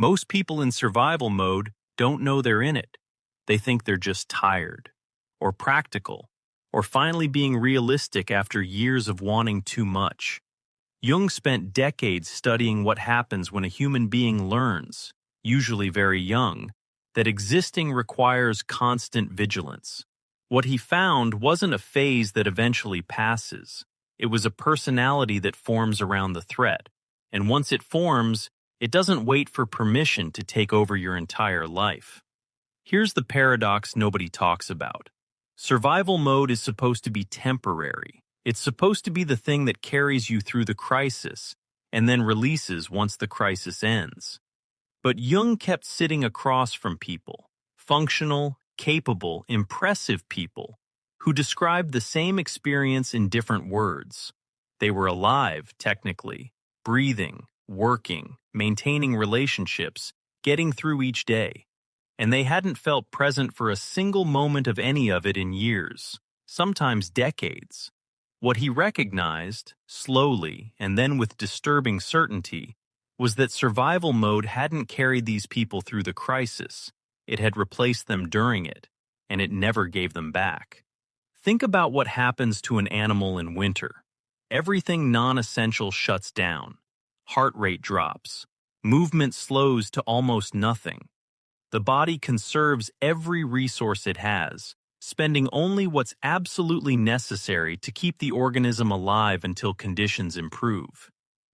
Most people in survival mode don't know they're in it. They think they're just tired, or practical, or finally being realistic after years of wanting too much. Jung spent decades studying what happens when a human being learns, usually very young, that existing requires constant vigilance. What he found wasn't a phase that eventually passes. It was a personality that forms around the threat, and once it forms, it doesn't wait for permission to take over your entire life. Here's the paradox nobody talks about. Survival mode is supposed to be temporary. It's supposed to be the thing that carries you through the crisis and then releases once the crisis ends. But Jung kept sitting across from people, functional, capable, impressive people, who described the same experience in different words. They were alive, technically, breathing, working, maintaining relationships, getting through each day. And they hadn't felt present for a single moment of any of it in years, sometimes decades. What he recognized, slowly and then with disturbing certainty, was that survival mode hadn't carried these people through the crisis. It had replaced them during it, and it never gave them back. Think about what happens to an animal in winter. Everything non-essential shuts down. Heart rate drops. Movement slows to almost nothing. The body conserves every resource it has, spending only what's absolutely necessary to keep the organism alive until conditions improve.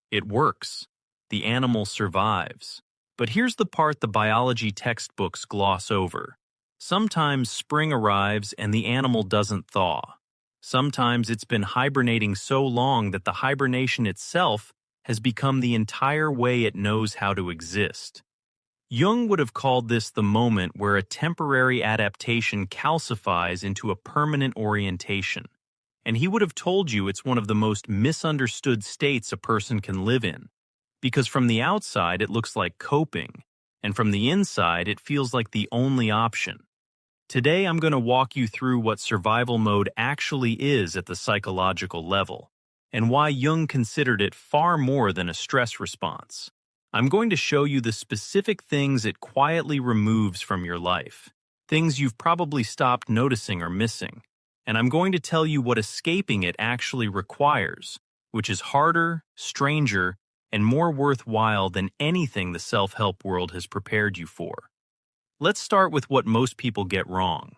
It works. The animal survives. But here's the part the biology textbooks gloss over. Sometimes spring arrives and the animal doesn't thaw. Sometimes it's been hibernating so long that the hibernation itself has become the entire way it knows how to exist. Jung would have called this the moment where a temporary adaptation calcifies into a permanent orientation, and he would have told you it's one of the most misunderstood states a person can live in, because from the outside it looks like coping, and from the inside it feels like the only option. Today I'm going to walk you through what survival mode actually is at the psychological level, and why Jung considered it far more than a stress response. I'm going to show you the specific things it quietly removes from your life, things you've probably stopped noticing or missing, and I'm going to tell you what escaping it actually requires, which is harder, stranger, and more worthwhile than anything the self-help world has prepared you for. Let's start with what most people get wrong.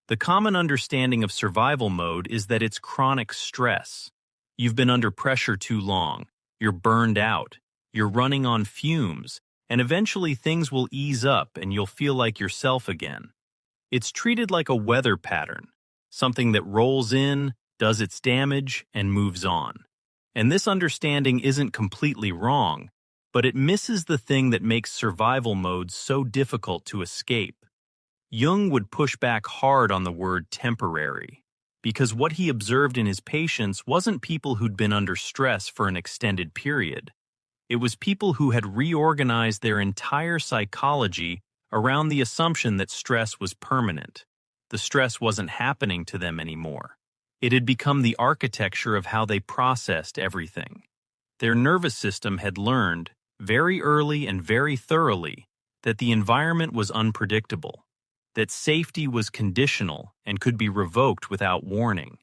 The common understanding of survival mode is that it's chronic stress. You've been under pressure too long, you're burned out, you're running on fumes, and eventually things will ease up and you'll feel like yourself again. It's treated like a weather pattern, something that rolls in, does its damage, and moves on. And this understanding isn't completely wrong, but it misses the thing that makes survival mode so difficult to escape. Jung would push back hard on the word temporary, because what he observed in his patients wasn't people who'd been under stress for an extended period. It was people who had reorganized their entire psychology around the assumption that stress was permanent. The stress wasn't happening to them anymore. It had become the architecture of how they processed everything. Their nervous system had learned, very early and very thoroughly, that the environment was unpredictable, that safety was conditional and could be revoked without warning.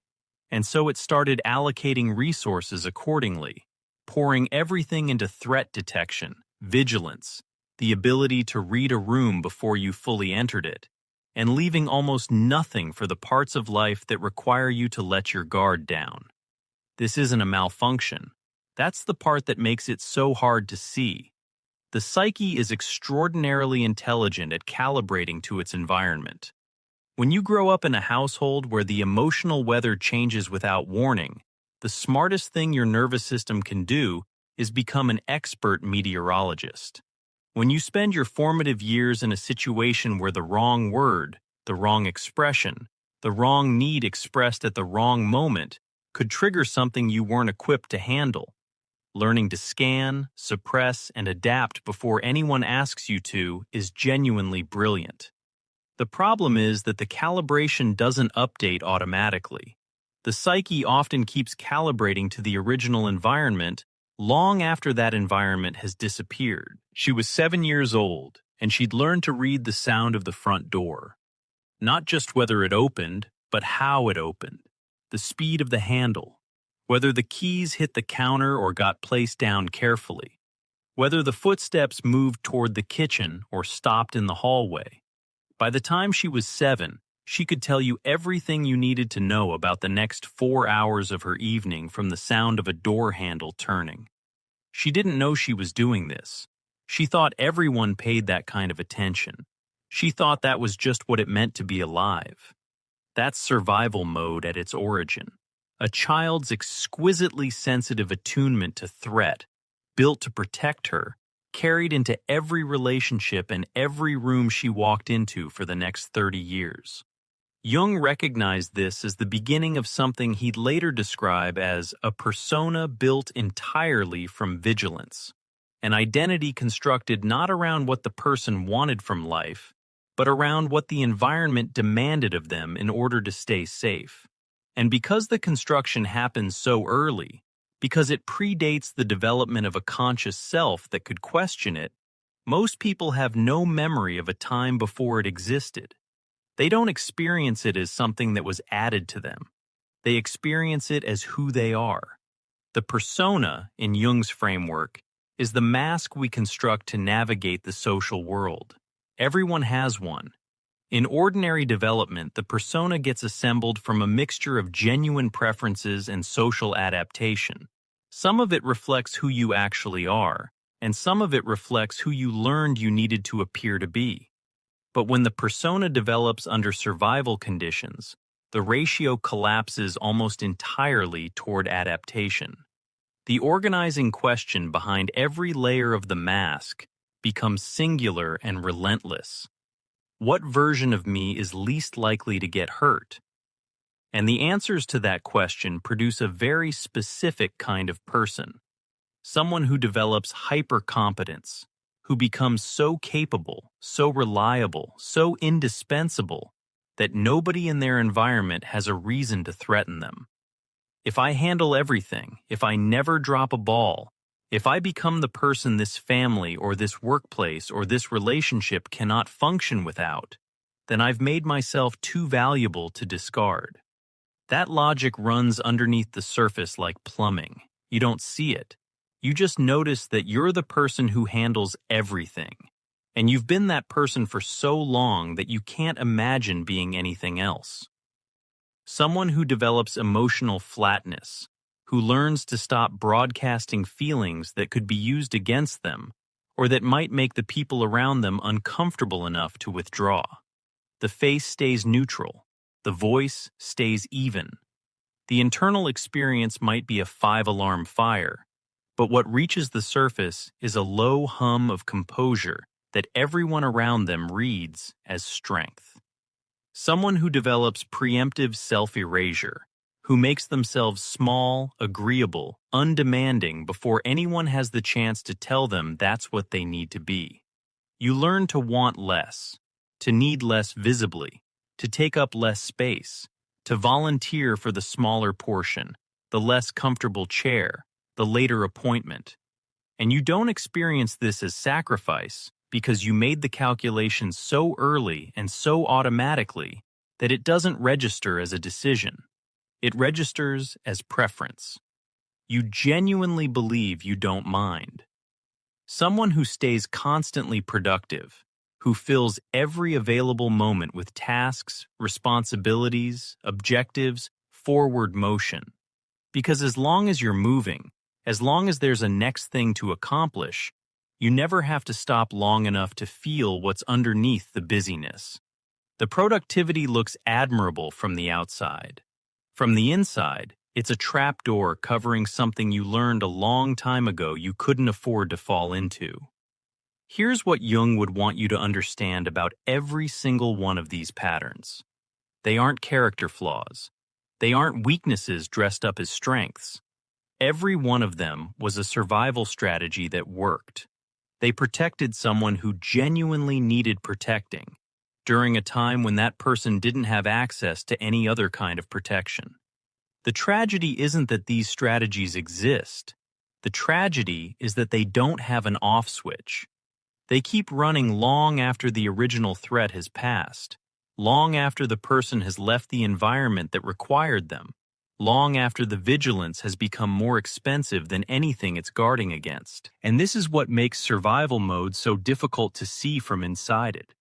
And so it started allocating resources accordingly, pouring everything into threat detection, vigilance, the ability to read a room before you fully entered it, and leaving almost nothing for the parts of life that require you to let your guard down. This isn't a malfunction. That's the part that makes it so hard to see. The psyche is extraordinarily intelligent at calibrating to its environment. When you grow up in a household where the emotional weather changes without warning, the smartest thing your nervous system can do is become an expert meteorologist. When you spend your formative years in a situation where the wrong word, the wrong expression, the wrong need expressed at the wrong moment could trigger something you weren't equipped to handle, learning to scan, suppress, and adapt before anyone asks you to is genuinely brilliant. The problem is that the calibration doesn't update automatically. The psyche often keeps calibrating to the original environment long after that environment has disappeared. She was 7 years old, and she'd learned to read the sound of the front door. Not just whether it opened, but how it opened, the speed of the handle, whether the keys hit the counter or got placed down carefully, whether the footsteps moved toward the kitchen or stopped in the hallway. By the time she was 7, she could tell you everything you needed to know about the next 4 hours of her evening from the sound of a door handle turning. She didn't know she was doing this. She thought everyone paid that kind of attention. She thought that was just what it meant to be alive. That's survival mode at its origin. A child's exquisitely sensitive attunement to threat, built to protect her, carried into every relationship and every room she walked into for the next 30 years. Jung recognized this as the beginning of something he'd later describe as a persona built entirely from vigilance, an identity constructed not around what the person wanted from life, but around what the environment demanded of them in order to stay safe. And because the construction happens so early, because it predates the development of a conscious self that could question it, most people have no memory of a time before it existed. They don't experience it as something that was added to them. They experience it as who they are. The persona, in Jung's framework, is the mask we construct to navigate the social world. Everyone has one. In ordinary development, the persona gets assembled from a mixture of genuine preferences and social adaptation. Some of it reflects who you actually are, and some of it reflects who you learned you needed to appear to be. But when the persona develops under survival conditions, the ratio collapses almost entirely toward adaptation. The organizing question behind every layer of the mask becomes singular and relentless. What version of me is least likely to get hurt? And the answers to that question produce a very specific kind of person. Someone who develops hyper-competence, who becomes so capable, so reliable, so indispensable that nobody in their environment has a reason to threaten them. If I handle everything, if I never drop a ball, if I become the person this family or this workplace or this relationship cannot function without, then I've made myself too valuable to discard. That logic runs underneath the surface like plumbing. You don't see it. You just notice that you're the person who handles everything, and you've been that person for so long that you can't imagine being anything else. Someone who develops emotional flatness, who learns to stop broadcasting feelings that could be used against them, or that might make the people around them uncomfortable enough to withdraw. The face stays neutral. The voice stays even. The internal experience might be a 5-alarm fire, but what reaches the surface is a low hum of composure that everyone around them reads as strength. Someone who develops preemptive self-erasure, who makes themselves small, agreeable, undemanding before anyone has the chance to tell them that's what they need to be. You learn to want less, to need less visibly, to take up less space, to volunteer for the smaller portion, the less comfortable chair, the later appointment. And you don't experience this as sacrifice because you made the calculation so early and so automatically that it doesn't register as a decision. It registers as preference. You genuinely believe you don't mind. Someone who stays constantly productive, who fills every available moment with tasks, responsibilities, objectives, forward motion. Because as long as you're moving, as long as there's a next thing to accomplish, you never have to stop long enough to feel what's underneath the busyness. The productivity looks admirable from the outside. From the inside, it's a trapdoor covering something you learned a long time ago you couldn't afford to fall into. Here's what Jung would want you to understand about every single one of these patterns. They aren't character flaws. They aren't weaknesses dressed up as strengths. Every one of them was a survival strategy that worked. They protected someone who genuinely needed protecting, during a time when that person didn't have access to any other kind of protection. The tragedy isn't that these strategies exist. The tragedy is that they don't have an off switch. They keep running long after the original threat has passed, long after the person has left the environment that required them, long after the vigilance has become more expensive than anything it's guarding against. And this is what makes survival mode so difficult to see from inside it.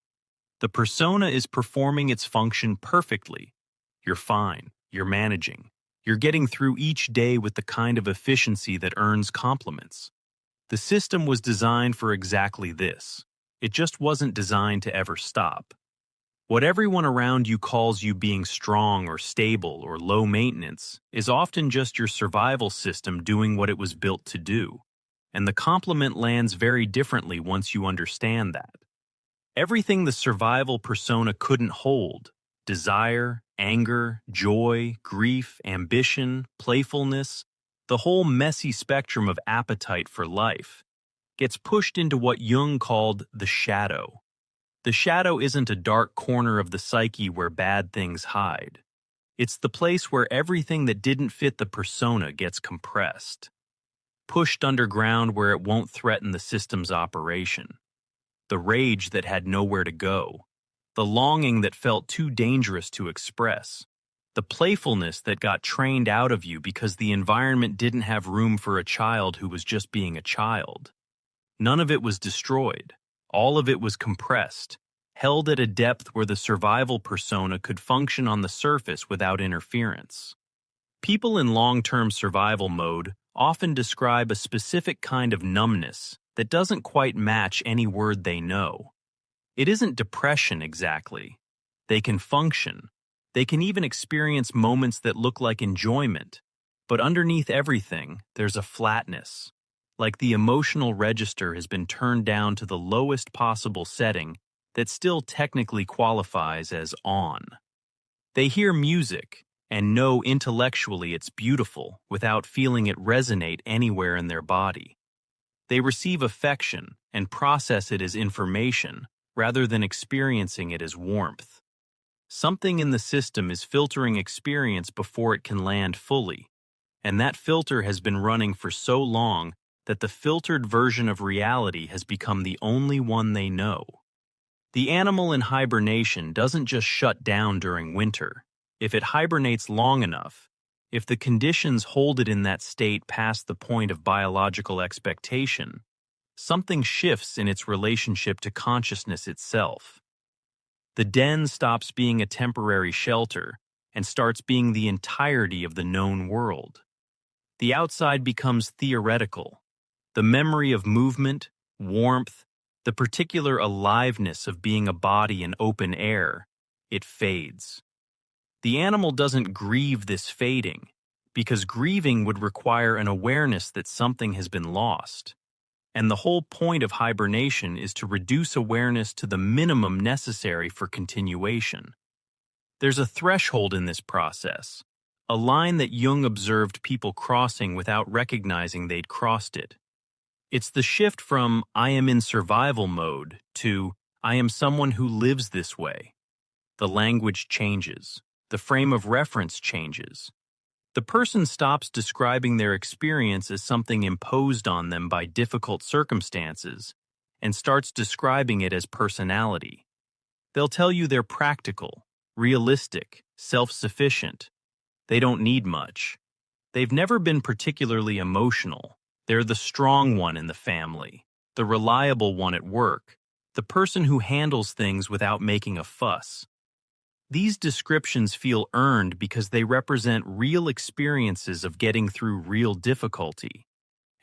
The persona is performing its function perfectly. You're fine. You're managing. You're getting through each day with the kind of efficiency that earns compliments. The system was designed for exactly this. It just wasn't designed to ever stop. What everyone around you calls you being strong or stable or low maintenance is often just your survival system doing what it was built to do. And the compliment lands very differently once you understand that. Everything the survival persona couldn't hold, desire, anger, joy, grief, ambition, playfulness, the whole messy spectrum of appetite for life, gets pushed into what Jung called the shadow. The shadow isn't a dark corner of the psyche where bad things hide. It's the place where everything that didn't fit the persona gets compressed, pushed underground where it won't threaten the system's operation. The rage that had nowhere to go, the longing that felt too dangerous to express, the playfulness that got trained out of you because the environment didn't have room for a child who was just being a child. None of it was destroyed. All of it was compressed, held at a depth where the survival persona could function on the surface without interference. People in long-term survival mode often describe a specific kind of numbness that doesn't quite match any word they know. It isn't depression exactly. They can function. They can even experience moments that look like enjoyment, but underneath everything, there's a flatness. Like the emotional register has been turned down to the lowest possible setting that still technically qualifies as on. They hear music and know intellectually it's beautiful without feeling it resonate anywhere in their body. They receive affection and process it as information rather than experiencing it as warmth. Something in the system is filtering experience before it can land fully, and that filter has been running for so long that the filtered version of reality has become the only one they know. The animal in hibernation doesn't just shut down during winter. If it hibernates long enough, if the conditions hold it in that state past the point of biological expectation, something shifts in its relationship to consciousness itself. The den stops being a temporary shelter and starts being the entirety of the known world. The outside becomes theoretical. The memory of movement, warmth, the particular aliveness of being a body in open air, it fades. The animal doesn't grieve this fading, because grieving would require an awareness that something has been lost. And the whole point of hibernation is to reduce awareness to the minimum necessary for continuation. There's a threshold in this process, a line that Jung observed people crossing without recognizing they'd crossed it. It's the shift from "I am in survival mode" to "I am someone who lives this way." The language changes. The frame of reference changes. The person stops describing their experience as something imposed on them by difficult circumstances and starts describing it as personality. They'll tell you they're practical, realistic, self-sufficient. They don't need much. They've never been particularly emotional. They're the strong one in the family, the reliable one at work, the person who handles things without making a fuss. These descriptions feel earned because they represent real experiences of getting through real difficulty.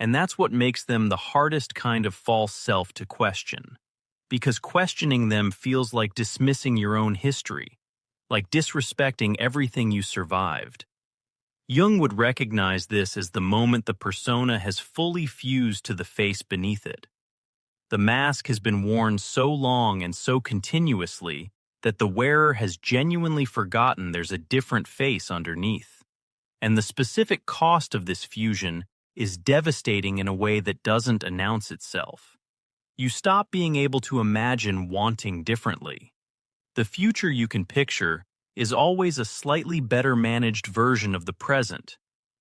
And that's what makes them the hardest kind of false self to question. Because questioning them feels like dismissing your own history, like disrespecting everything you survived. Jung would recognize this as the moment the persona has fully fused to the face beneath it. The mask has been worn so long and so continuously that the wearer has genuinely forgotten there's a different face underneath. And the specific cost of this fusion is devastating in a way that doesn't announce itself. You stop being able to imagine wanting differently. The future you can picture is always a slightly better managed version of the present.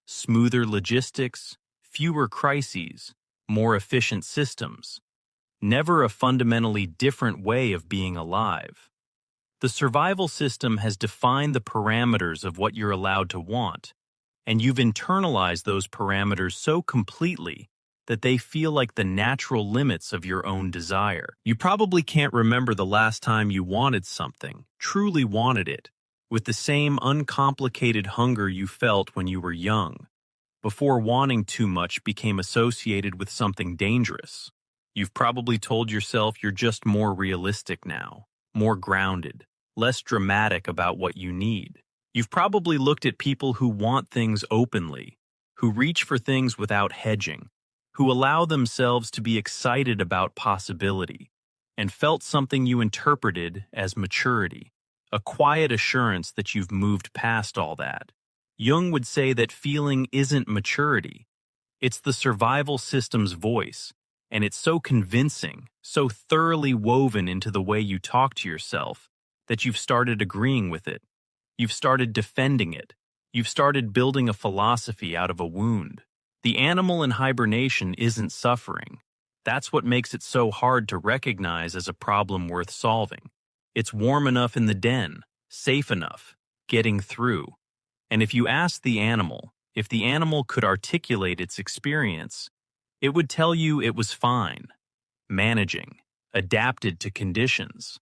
Smoother logistics, fewer crises, more efficient systems. Never a fundamentally different way of being alive. The survival system has defined the parameters of what you're allowed to want, and you've internalized those parameters so completely that they feel like the natural limits of your own desire. You probably can't remember the last time you wanted something, truly wanted it, with the same uncomplicated hunger you felt when you were young, before wanting too much became associated with something dangerous. You've probably told yourself you're just more realistic now, more grounded, less dramatic about what you need. You've probably looked at people who want things openly, who reach for things without hedging, who allow themselves to be excited about possibility, and felt something you interpreted as maturity, a quiet assurance that you've moved past all that. Jung would say that feeling isn't maturity. It's the survival system's voice, and it's so convincing, so thoroughly woven into the way you talk to yourself, that you've started agreeing with it. You've started defending it. You've started building a philosophy out of a wound. The animal in hibernation isn't suffering. That's what makes it so hard to recognize as a problem worth solving. It's warm enough in the den, safe enough, getting through. And if you ask the animal, if the animal could articulate its experience, it would tell you it was fine, managing, adapted to conditions.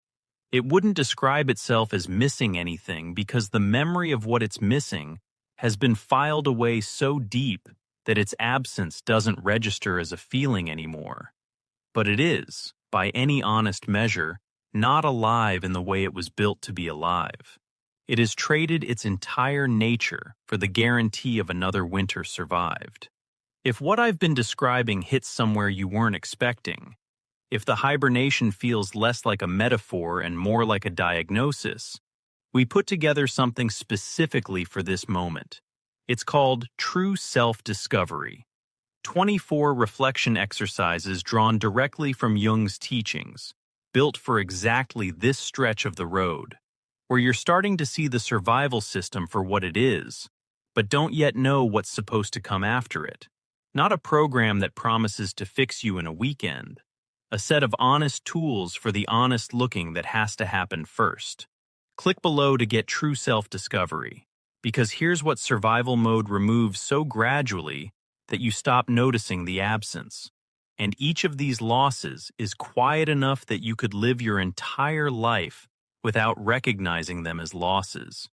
It wouldn't describe itself as missing anything because the memory of what it's missing has been filed away so deep that its absence doesn't register as a feeling anymore. But it is, by any honest measure, not alive in the way it was built to be alive. It has traded its entire nature for the guarantee of another winter survived. If what I've been describing hits somewhere you weren't expecting, if the hibernation feels less like a metaphor and more like a diagnosis, we put together something specifically for this moment. It's called True Self-Discovery. 24 reflection exercises drawn directly from Jung's teachings, built for exactly this stretch of the road, where you're starting to see the survival system for what it is, but don't yet know what's supposed to come after it. Not a program that promises to fix you in a weekend. A set of honest tools for the honest looking that has to happen first. Click below to get true self-discovery, because here's what survival mode removes so gradually that you stop noticing the absence. And each of these losses is quiet enough that you could live your entire life without recognizing them as losses.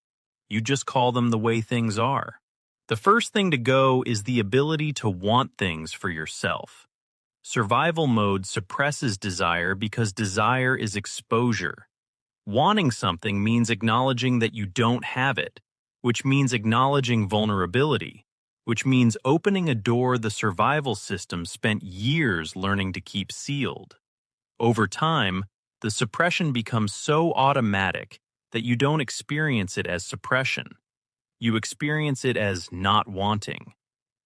You just call them the way things are. The first thing to go is the ability to want things for yourself. Survival mode suppresses desire because desire is exposure. Wanting something means acknowledging that you don't have it, which means acknowledging vulnerability, which means opening a door the survival system spent years learning to keep sealed. Over time, the suppression becomes so automatic that you don't experience it as suppression. You experience it as not wanting.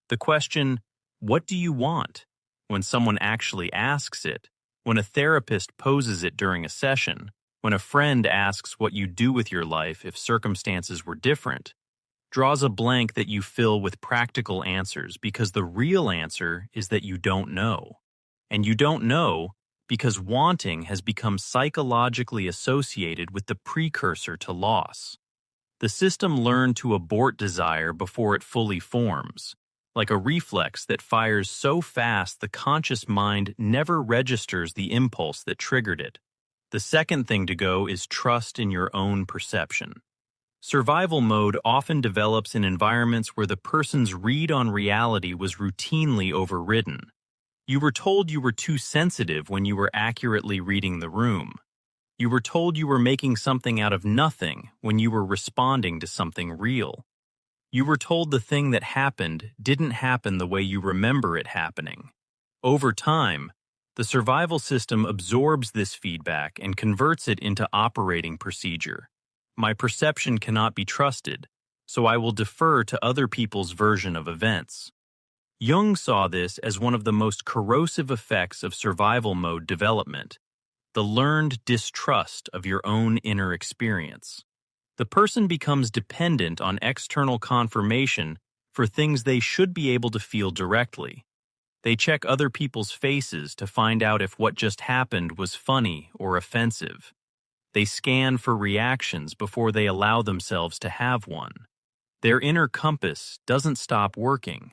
The question, what do you want? When someone actually asks it, when a therapist poses it during a session, when a friend asks what you do with your life if circumstances were different, draws a blank that you fill with practical answers because the real answer is that you don't know. And you don't know because wanting has become psychologically associated with the precursor to loss. The system learned to abort desire before it fully forms, like a reflex that fires so fast the conscious mind never registers the impulse that triggered it. The second thing to go is trust in your own perception. Survival mode often develops in environments where the person's read on reality was routinely overridden. You were told you were too sensitive when you were accurately reading the room. You were told you were making something out of nothing when you were responding to something real. You were told the thing that happened didn't happen the way you remember it happening. Over time, the survival system absorbs this feedback and converts it into operating procedure. My perception cannot be trusted, so I will defer to other people's version of events. Jung saw this as one of the most corrosive effects of survival mode development, the learned distrust of your own inner experience. The person becomes dependent on external confirmation for things they should be able to feel directly. They check other people's faces to find out if what just happened was funny or offensive. They scan for reactions before they allow themselves to have one. Their inner compass doesn't stop working.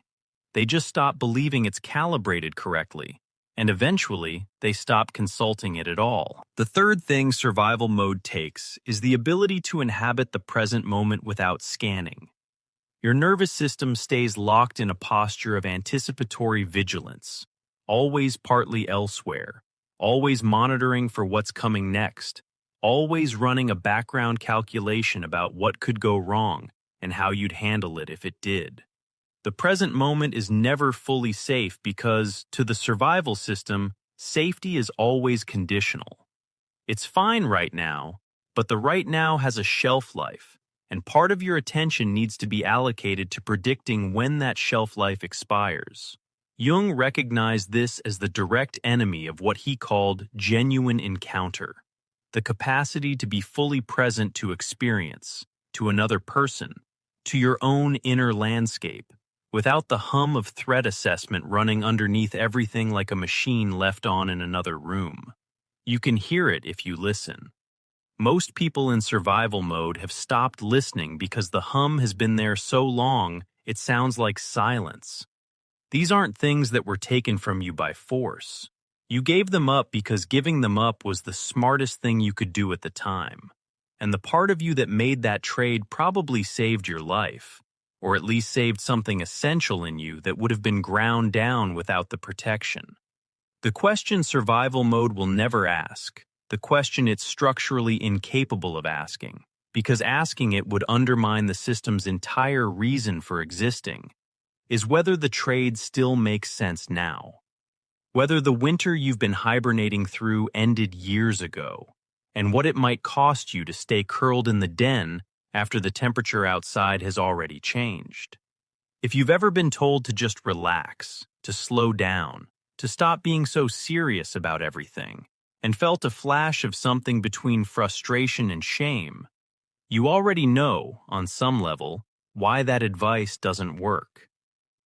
They just stop believing it's calibrated correctly, and eventually they stop consulting it at all. The third thing survival mode takes is the ability to inhabit the present moment without scanning. Your nervous system stays locked in a posture of anticipatory vigilance, always partly elsewhere, always monitoring for what's coming next, always running a background calculation about what could go wrong and how you'd handle it if it did. The present moment is never fully safe because, to the survival system, safety is always conditional. It's fine right now, but the right now has a shelf life, and part of your attention needs to be allocated to predicting when that shelf life expires. Jung recognized this as the direct enemy of what he called genuine encounter, the capacity to be fully present to experience, to another person, to your own inner landscape, without the hum of threat assessment running underneath everything like a machine left on in another room. You can hear it if you listen. Most people in survival mode have stopped listening because the hum has been there so long it sounds like silence. These aren't things that were taken from you by force. You gave them up because giving them up was the smartest thing you could do at the time. And the part of you that made that trade probably saved your life, or at least saved something essential in you that would have been ground down without the protection. The question survival mode will never ask, the question it's structurally incapable of asking, because asking it would undermine the system's entire reason for existing, is whether the trade still makes sense now. Whether the winter you've been hibernating through ended years ago, and what it might cost you to stay curled in the den after the temperature outside has already changed. If you've ever been told to just relax, to slow down, to stop being so serious about everything, and felt a flash of something between frustration and shame, you already know, on some level, why that advice doesn't work.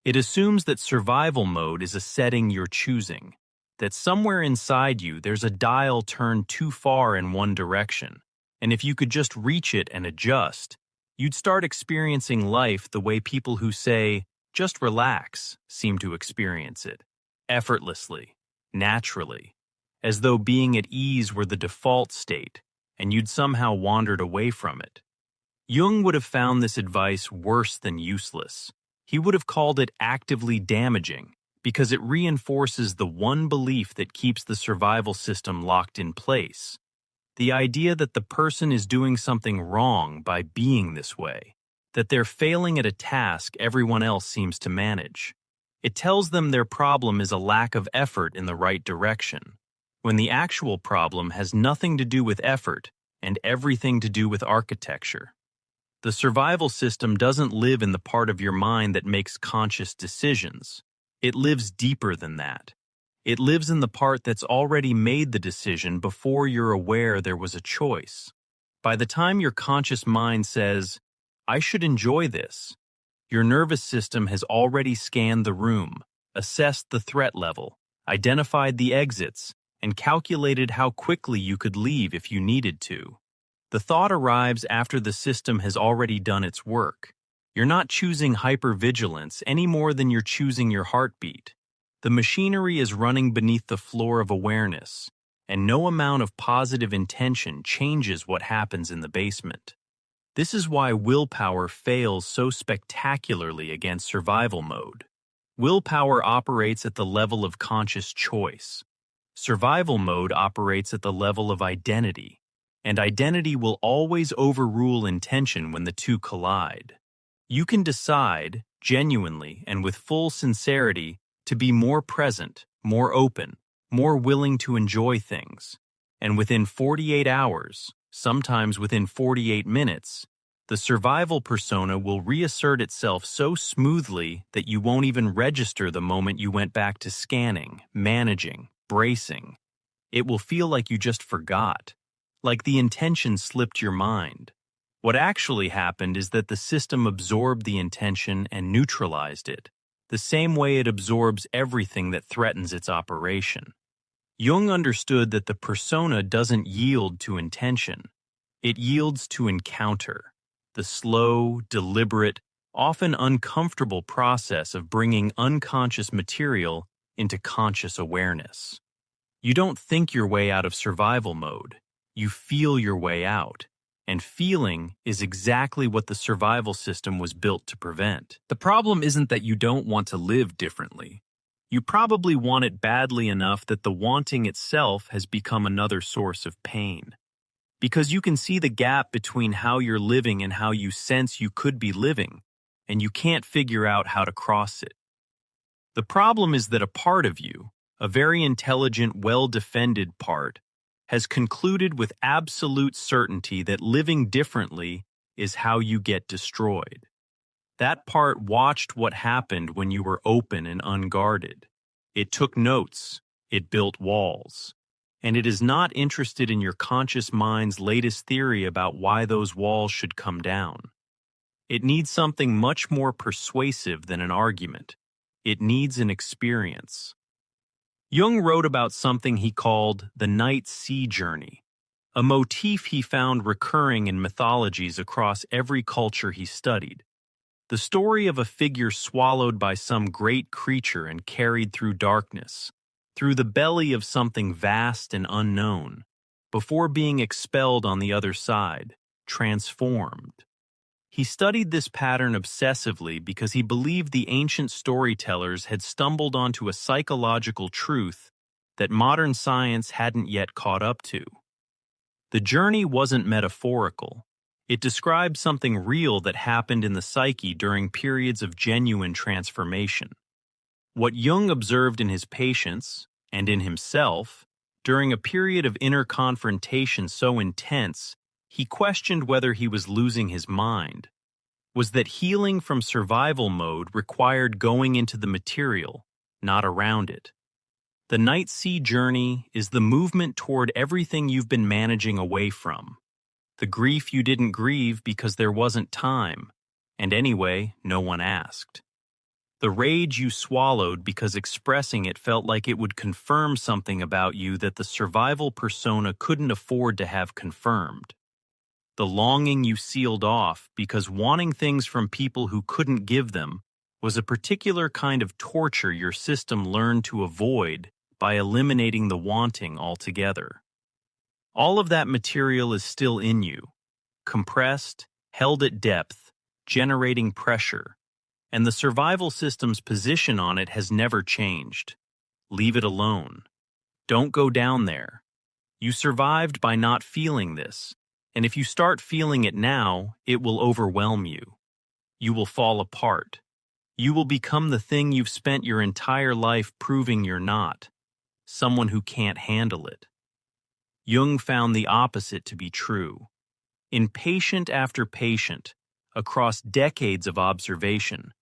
It assumes that survival mode is a setting you're choosing, that somewhere inside you there's a dial turned too far in one direction, and if you could just reach it and adjust, you'd start experiencing life the way people who say, just relax, seem to experience it, effortlessly, naturally, as though being at ease were the default state, and you'd somehow wandered away from it. Jung would have found this advice worse than useless. He would have called it actively damaging, because it reinforces the one belief that keeps the survival system locked in place. The idea that the person is doing something wrong by being this way, that they're failing at a task everyone else seems to manage. It tells them their problem is a lack of effort in the right direction, when the actual problem has nothing to do with effort and everything to do with architecture. The survival system doesn't live in the part of your mind that makes conscious decisions. It lives deeper than that. It lives in the part that's already made the decision before you're aware there was a choice. By the time your conscious mind says, I should enjoy this, your nervous system has already scanned the room, assessed the threat level, identified the exits, and calculated how quickly you could leave if you needed to. The thought arrives after the system has already done its work. You're not choosing hypervigilance any more than you're choosing your heartbeat. The machinery is running beneath the floor of awareness, and no amount of positive intention changes what happens in the basement. This is why willpower fails so spectacularly against survival mode. Willpower operates at the level of conscious choice. Survival mode operates at the level of identity, and identity will always overrule intention when the two collide. You can decide, genuinely and with full sincerity, to be more present, more open, more willing to enjoy things. And within 48 hours, sometimes within 48 minutes, the survival persona will reassert itself so smoothly that you won't even register the moment you went back to scanning, managing, bracing. It will feel like you just forgot, like the intention slipped your mind. What actually happened is that the system absorbed the intention and neutralized it, the same way it absorbs everything that threatens its operation. Jung understood that the persona doesn't yield to intention. It yields to encounter, the slow, deliberate, often uncomfortable process of bringing unconscious material into conscious awareness. You don't think your way out of survival mode. You feel your way out. And feeling is exactly what the survival system was built to prevent. The problem isn't that you don't want to live differently. You probably want it badly enough that the wanting itself has become another source of pain. Because you can see the gap between how you're living and how you sense you could be living, and you can't figure out how to cross it. The problem is that a part of you, a very intelligent, well-defended part, has concluded with absolute certainty that living differently is how you get destroyed. That part watched what happened when you were open and unguarded. It took notes, it built walls, and it is not interested in your conscious mind's latest theory about why those walls should come down. It needs something much more persuasive than an argument. It needs an experience. Jung wrote about something he called the night sea journey, a motif he found recurring in mythologies across every culture he studied. The story of a figure swallowed by some great creature and carried through darkness, through the belly of something vast and unknown, before being expelled on the other side, transformed. He studied this pattern obsessively because he believed the ancient storytellers had stumbled onto a psychological truth that modern science hadn't yet caught up to. The journey wasn't metaphorical. It described something real that happened in the psyche during periods of genuine transformation. What Jung observed in his patients, and in himself, during a period of inner confrontation so intense, he questioned whether he was losing his mind, was that healing from survival mode required going into the material, not around it. The night sea journey is the movement toward everything you've been managing away from. The grief you didn't grieve because there wasn't time, and anyway, no one asked. The rage you swallowed because expressing it felt like it would confirm something about you that the survival persona couldn't afford to have confirmed. The longing you sealed off because wanting things from people who couldn't give them was a particular kind of torture your system learned to avoid by eliminating the wanting altogether. All of that material is still in you, compressed, held at depth, generating pressure, and the survival system's position on it has never changed. Leave it alone. Don't go down there. You survived by not feeling this. And if you start feeling it now, it will overwhelm you. You will fall apart. You will become the thing you've spent your entire life proving you're not, someone who can't handle it. Jung found the opposite to be true. In patient after patient, across decades of observation,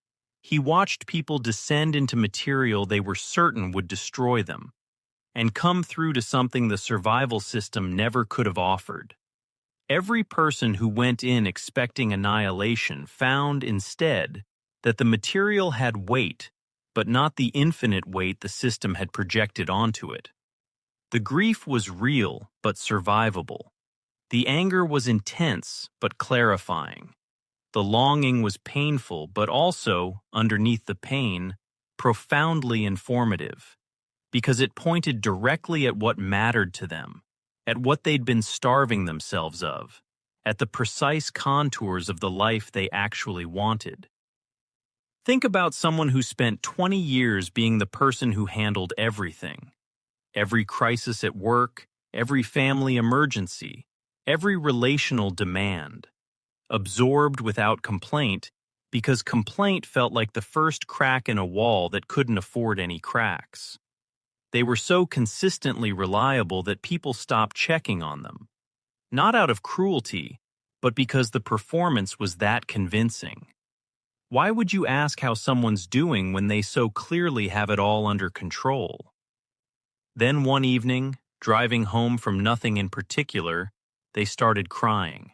he watched people descend into material they were certain would destroy them, and come through to something the survival system never could have offered. Every person who went in expecting annihilation found instead that the material had weight, but not the infinite weight the system had projected onto it. The grief was real, but survivable. The anger was intense, but clarifying. The longing was painful, but also, underneath the pain, profoundly informative, because it pointed directly at what mattered to them, at what they'd been starving themselves of, at the precise contours of the life they actually wanted. Think about someone who spent 20 years being the person who handled everything. Every crisis at work, every family emergency, every relational demand. Absorbed without complaint, because complaint felt like the first crack in a wall that couldn't afford any cracks. They were so consistently reliable that people stopped checking on them. Not out of cruelty, but because the performance was that convincing. Why would you ask how someone's doing when they so clearly have it all under control? Then one evening, driving home from nothing in particular, they started crying.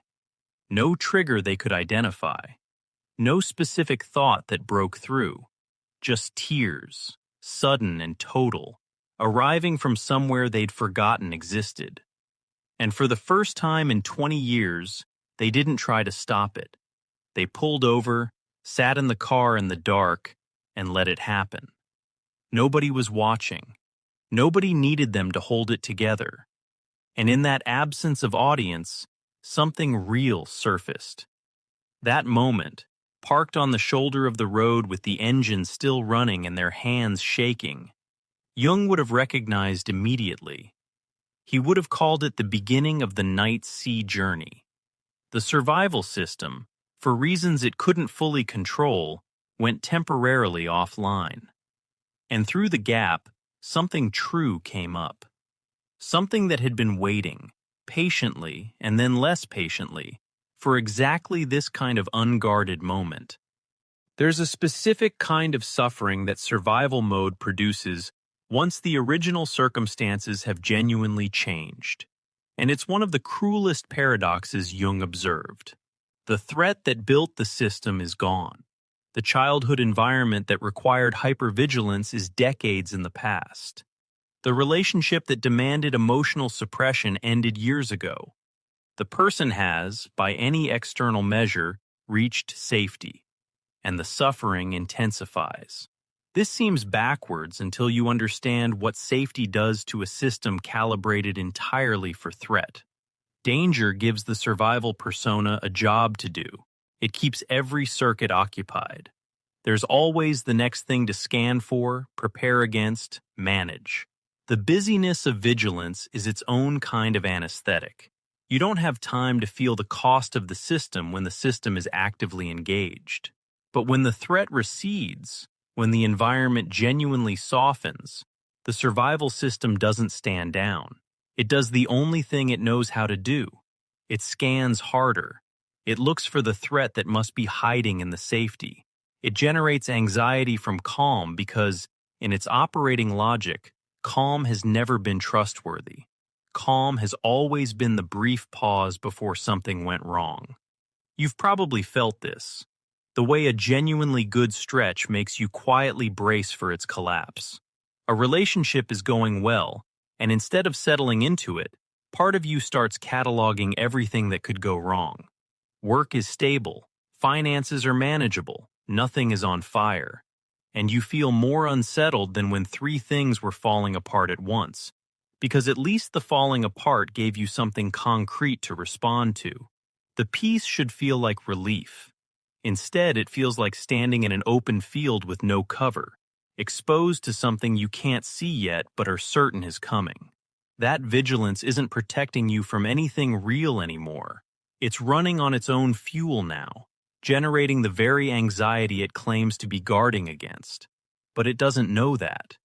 No trigger they could identify. No specific thought that broke through. Just tears, sudden and total, arriving from somewhere they'd forgotten existed. And for the first time in 20 years, they didn't try to stop it. They pulled over, sat in the car in the dark, and let it happen. Nobody was watching. Nobody needed them to hold it together. And in that absence of audience, something real surfaced. That moment, parked on the shoulder of the road with the engine still running and their hands shaking, Jung would have recognized immediately. He would have called it the beginning of the night sea journey. The survival system, for reasons it couldn't fully control, went temporarily offline. And through the gap, something true came up. Something that had been waiting, patiently and then less patiently, for exactly this kind of unguarded moment. There's a specific kind of suffering that survival mode produces once the original circumstances have genuinely changed. And it's one of the cruelest paradoxes Jung observed. The threat that built the system is gone. The childhood environment that required hypervigilance is decades in the past. The relationship that demanded emotional suppression ended years ago. The person has, by any external measure, reached safety, and the suffering intensifies. This seems backwards until you understand what safety does to a system calibrated entirely for threat. Danger gives the survival persona a job to do. It keeps every circuit occupied. There's always the next thing to scan for, prepare against, manage. The busyness of vigilance is its own kind of anesthetic. You don't have time to feel the cost of the system when the system is actively engaged. But when the threat recedes, when the environment genuinely softens, the survival system doesn't stand down. It does the only thing it knows how to do. It scans harder. It looks for the threat that must be hiding in the safety. It generates anxiety from calm because, in its operating logic, calm has never been trustworthy. Calm has always been the brief pause before something went wrong. You've probably felt this. The way a genuinely good stretch makes you quietly brace for its collapse. A relationship is going well, and instead of settling into it, part of you starts cataloging everything that could go wrong. Work is stable, finances are manageable, nothing is on fire, and you feel more unsettled than when three things were falling apart at once, because at least the falling apart gave you something concrete to respond to. The peace should feel like relief. Instead, it feels like standing in an open field with no cover, exposed to something you can't see yet but are certain is coming. That vigilance isn't protecting you from anything real anymore. It's running on its own fuel now, generating the very anxiety it claims to be guarding against. But it doesn't know that.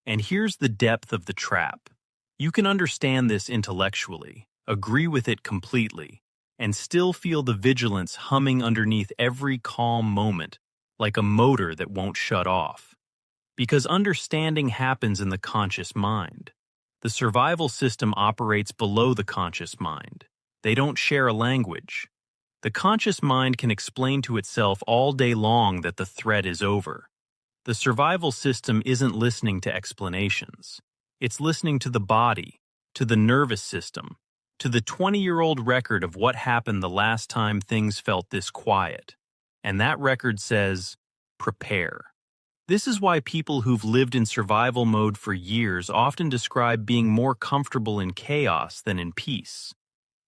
And here's the depth of the trap. You can understand this intellectually, agree with it completely, and still feel the vigilance humming underneath every calm moment, like a motor that won't shut off. Because understanding happens in the conscious mind. The survival system operates below the conscious mind. They don't share a language. The conscious mind can explain to itself all day long that the threat is over. The survival system isn't listening to explanations. It's listening to the body, to the nervous system, to the 20-year-old record of what happened the last time things felt this quiet. And that record says, prepare. This is why people who've lived in survival mode for years often describe being more comfortable in chaos than in peace.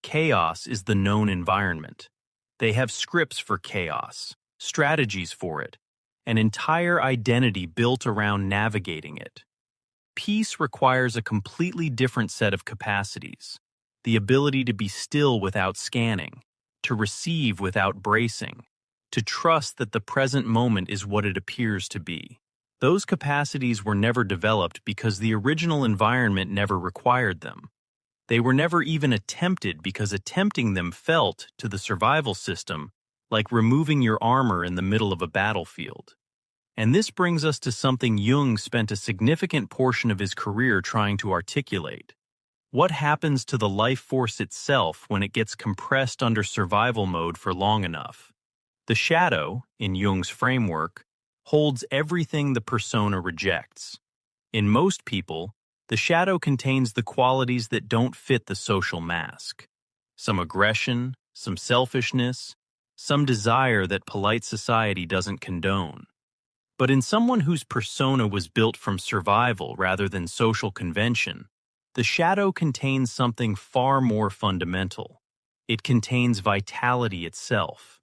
Chaos is the known environment. They have scripts for chaos, strategies for it, an entire identity built around navigating it. Peace requires a completely different set of capacities. The ability to be still without scanning, to receive without bracing, to trust that the present moment is what it appears to be. Those capacities were never developed because the original environment never required them. They were never even attempted because attempting them felt, to the survival system, like removing your armor in the middle of a battlefield. And this brings us to something Jung spent a significant portion of his career trying to articulate. What happens to the life force itself when it gets compressed under survival mode for long enough? The shadow, in Jung's framework, holds everything the persona rejects. In most people, the shadow contains the qualities that don't fit the social mask. Some aggression, some selfishness, some desire that polite society doesn't condone. But in someone whose persona was built from survival rather than social convention, the shadow contains something far more fundamental. It contains vitality itself,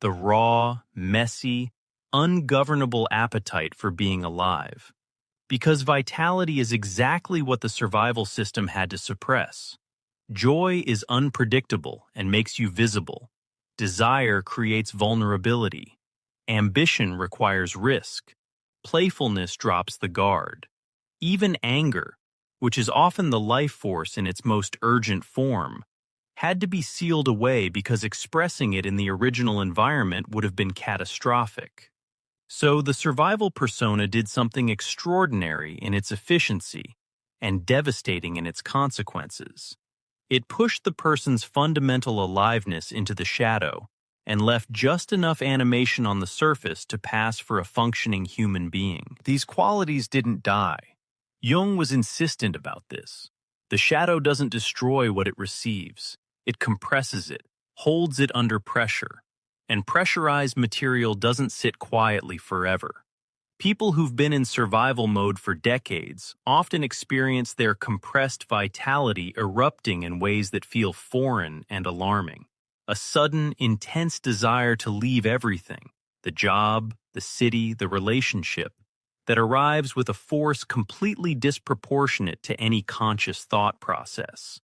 the raw, messy, ungovernable appetite for being alive. Because vitality is exactly what the survival system had to suppress. Joy is unpredictable and makes you visible. Desire creates vulnerability. Ambition requires risk. Playfulness drops the guard. Even anger, which is often the life force in its most urgent form, had to be sealed away because expressing it in the original environment would have been catastrophic. So the survival persona did something extraordinary in its efficiency and devastating in its consequences. It pushed the person's fundamental aliveness into the shadow and left just enough animation on the surface to pass for a functioning human being. These qualities didn't die. Jung was insistent about this. The shadow doesn't destroy what it receives. It compresses it, holds it under pressure. And pressurized material doesn't sit quietly forever. People who've been in survival mode for decades often experience their compressed vitality erupting in ways that feel foreign and alarming. A sudden, intense desire to leave everything, the job, the city, the relationship, that arrives with a force completely disproportionate to any conscious thought process.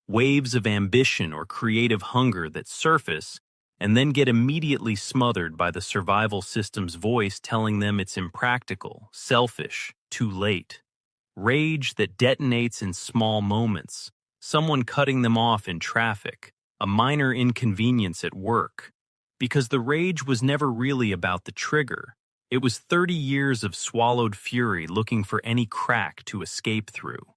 Waves of ambition or creative hunger that surface and then get immediately smothered by the survival system's voice telling them it's impractical, selfish, too late. Rage that detonates in small moments, someone cutting them off in traffic, a minor inconvenience at work. Because the rage was never really about the trigger. It was 30 years of swallowed fury looking for any crack to escape through.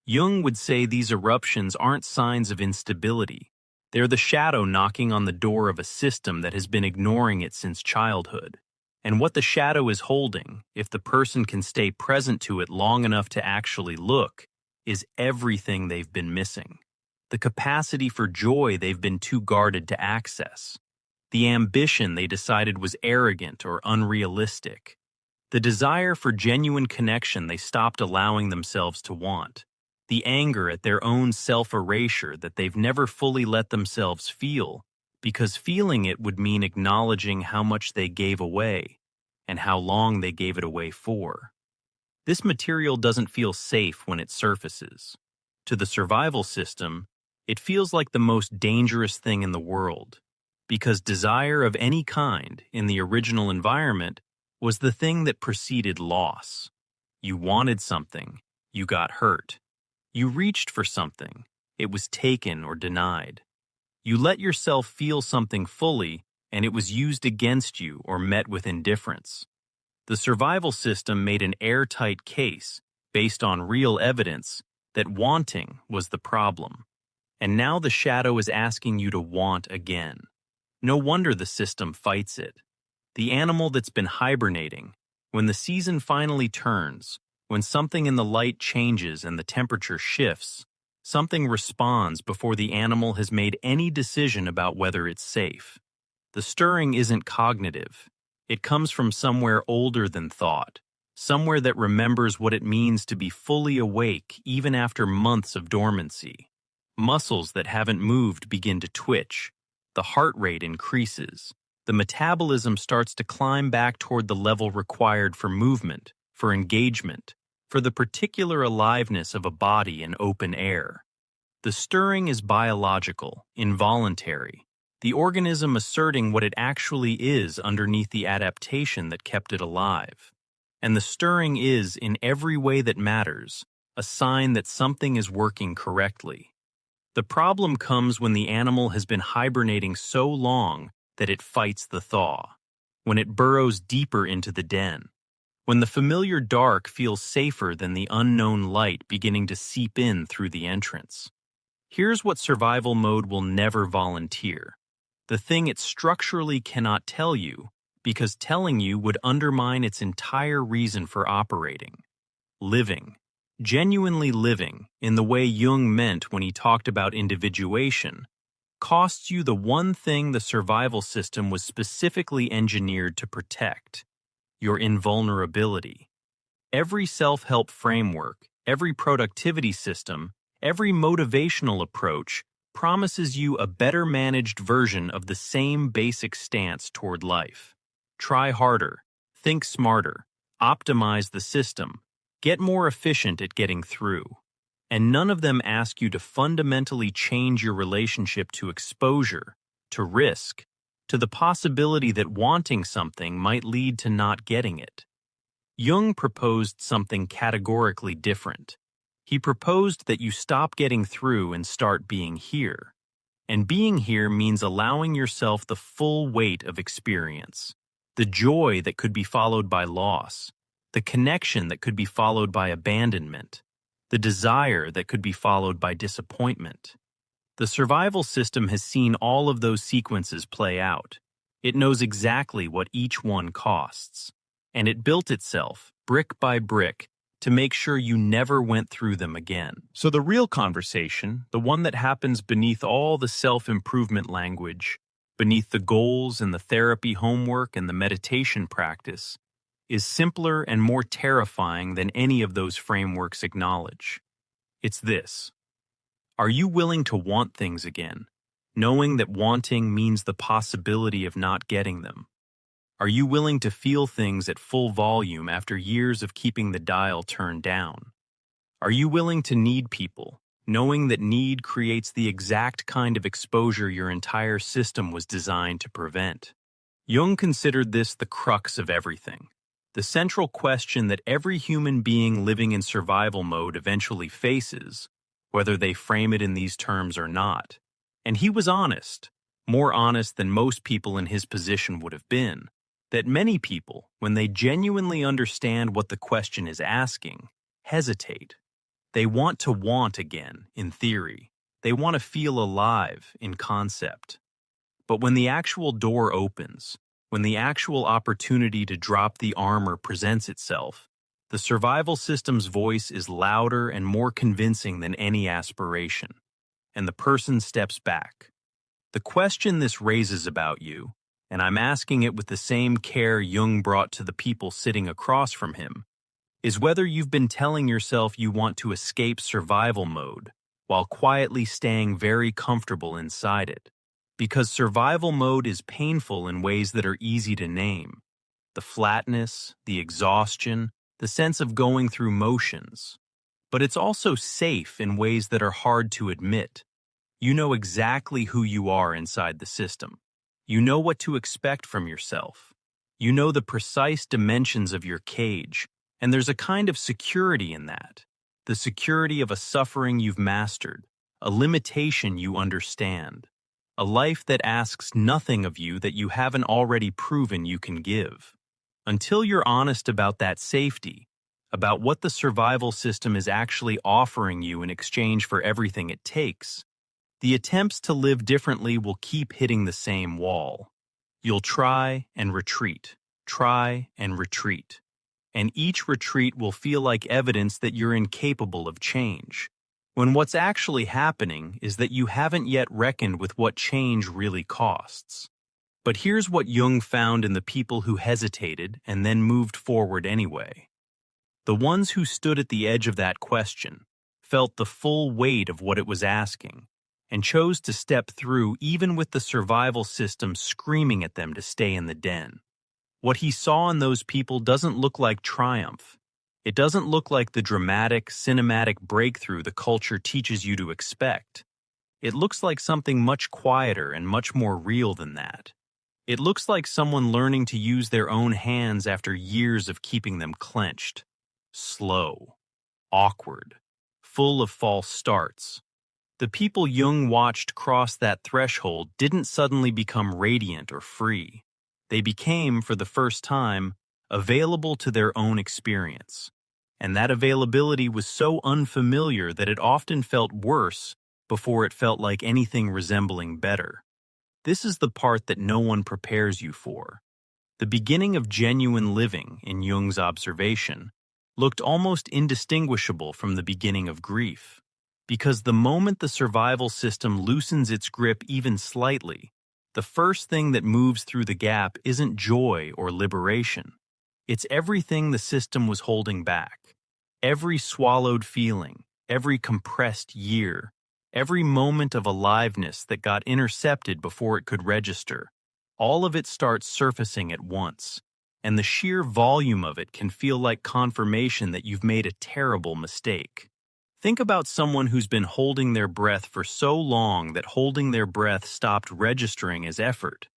Jung would say these eruptions aren't signs of instability. They're the shadow knocking on the door of a system that has been ignoring it since childhood. And what the shadow is holding, if the person can stay present to it long enough to actually look, is everything they've been missing. The capacity for joy they've been too guarded to access. The ambition they decided was arrogant or unrealistic. The desire for genuine connection they stopped allowing themselves to want. The anger at their own self-erasure that they've never fully let themselves feel, because feeling it would mean acknowledging how much they gave away and how long they gave it away for. This material doesn't feel safe when it surfaces. To the survival system, it feels like the most dangerous thing in the world, because desire of any kind in the original environment was the thing that preceded loss. You wanted something, you got hurt. You reached for something, it was taken or denied. You let yourself feel something fully, and it was used against you or met with indifference. The survival system made an airtight case, based on real evidence, that wanting was the problem. And now the shadow is asking you to want again. No wonder the system fights it. The animal that's been hibernating, when the season finally turns, when something in the light changes and the temperature shifts, something responds before the animal has made any decision about whether it's safe. The stirring isn't cognitive. It comes from somewhere older than thought, somewhere that remembers what it means to be fully awake even after months of dormancy. Muscles that haven't moved begin to twitch. The heart rate increases. The metabolism starts to climb back toward the level required for movement, for engagement, for the particular aliveness of a body in open air. The stirring is biological, involuntary, the organism asserting what it actually is underneath the adaptation that kept it alive. And the stirring is, in every way that matters, a sign that something is working correctly. The problem comes when the animal has been hibernating so long that it fights the thaw, when it burrows deeper into the den, when the familiar dark feels safer than the unknown light beginning to seep in through the entrance. Here's what survival mode will never volunteer. The thing it structurally cannot tell you, because telling you would undermine its entire reason for operating. Living. Genuinely living, in the way Jung meant when he talked about individuation, costs you the one thing the survival system was specifically engineered to protect: your invulnerability. Every self-help framework, every productivity system, every motivational approach promises you a better managed version of the same basic stance toward life. Try harder, think smarter, optimize the system, get more efficient at getting through. And none of them ask you to fundamentally change your relationship to exposure, to risk, to the possibility that wanting something might lead to not getting it. Jung proposed something categorically different. He proposed that you stop getting through and start being here. And being here means allowing yourself the full weight of experience, the joy that could be followed by loss, the connection that could be followed by abandonment, the desire that could be followed by disappointment. The survival system has seen all of those sequences play out. It knows exactly what each one costs. And it built itself, brick by brick, to make sure you never went through them again. So the real conversation, the one that happens beneath all the self-improvement language, beneath the goals and the therapy homework and the meditation practice, is simpler and more terrifying than any of those frameworks acknowledge. It's this: are you willing to want things again, knowing that wanting means the possibility of not getting them? Are you willing to feel things at full volume after years of keeping the dial turned down? Are you willing to need people, knowing that need creates the exact kind of exposure your entire system was designed to prevent? Jung considered this the crux of everything, the central question that every human being living in survival mode eventually faces, whether they frame it in these terms or not. And he was honest, more honest than most people in his position would have been, that many people, when they genuinely understand what the question is asking, hesitate. They want to want again, in theory. They want to feel alive, in concept. But when the actual door opens, when the actual opportunity to drop the armor presents itself, the survival system's voice is louder and more convincing than any aspiration, and the person steps back. The question this raises about you, and I'm asking it with the same care Jung brought to the people sitting across from him, is whether you've been telling yourself you want to escape survival mode while quietly staying very comfortable inside it. Because survival mode is painful in ways that are easy to name. The flatness, the exhaustion, the sense of going through motions. But it's also safe in ways that are hard to admit. You know exactly who you are inside the system. You know what to expect from yourself. You know the precise dimensions of your cage, and there's a kind of security in that. The security of a suffering you've mastered, a limitation you understand, a life that asks nothing of you that you haven't already proven you can give. Until you're honest about that safety, about what the survival system is actually offering you in exchange for everything it takes, the attempts to live differently will keep hitting the same wall. You'll try and retreat, and each retreat will feel like evidence that you're incapable of change, when what's actually happening is that you haven't yet reckoned with what change really costs. But here's what Jung found in the people who hesitated and then moved forward anyway. The ones who stood at the edge of that question felt the full weight of what it was asking, and chose to step through even with the survival system screaming at them to stay in the den. What he saw in those people doesn't look like triumph. It doesn't look like the dramatic, cinematic breakthrough the culture teaches you to expect. It looks like something much quieter and much more real than that. It looks like someone learning to use their own hands after years of keeping them clenched. Slow, awkward, full of false starts. The people Jung watched cross that threshold didn't suddenly become radiant or free. They became, for the first time, available to their own experience. And that availability was so unfamiliar that it often felt worse before it felt like anything resembling better. This is the part that no one prepares you for. The beginning of genuine living, in Jung's observation, looked almost indistinguishable from the beginning of grief, because the moment the survival system loosens its grip even slightly, the first thing that moves through the gap isn't joy or liberation. It's everything the system was holding back. Every swallowed feeling, every compressed year, every moment of aliveness that got intercepted before it could register, all of it starts surfacing at once, and the sheer volume of it can feel like confirmation that you've made a terrible mistake. Think about someone who's been holding their breath for so long that holding their breath stopped registering as effort.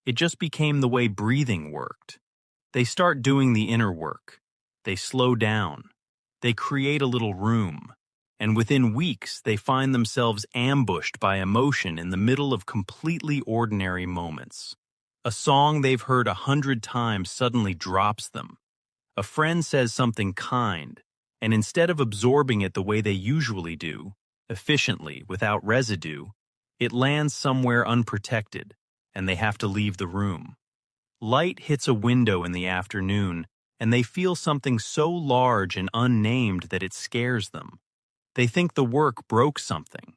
It just became the way breathing worked. They start doing the inner work. They slow down. They create a little room. And within weeks, they find themselves ambushed by emotion in the middle of completely ordinary moments. A song they've heard 100 times suddenly drops them. A friend says something kind, and instead of absorbing it the way they usually do, efficiently, without residue, it lands somewhere unprotected, and they have to leave the room. Light hits a window in the afternoon, and they feel something so large and unnamed that it scares them. They think the work broke something.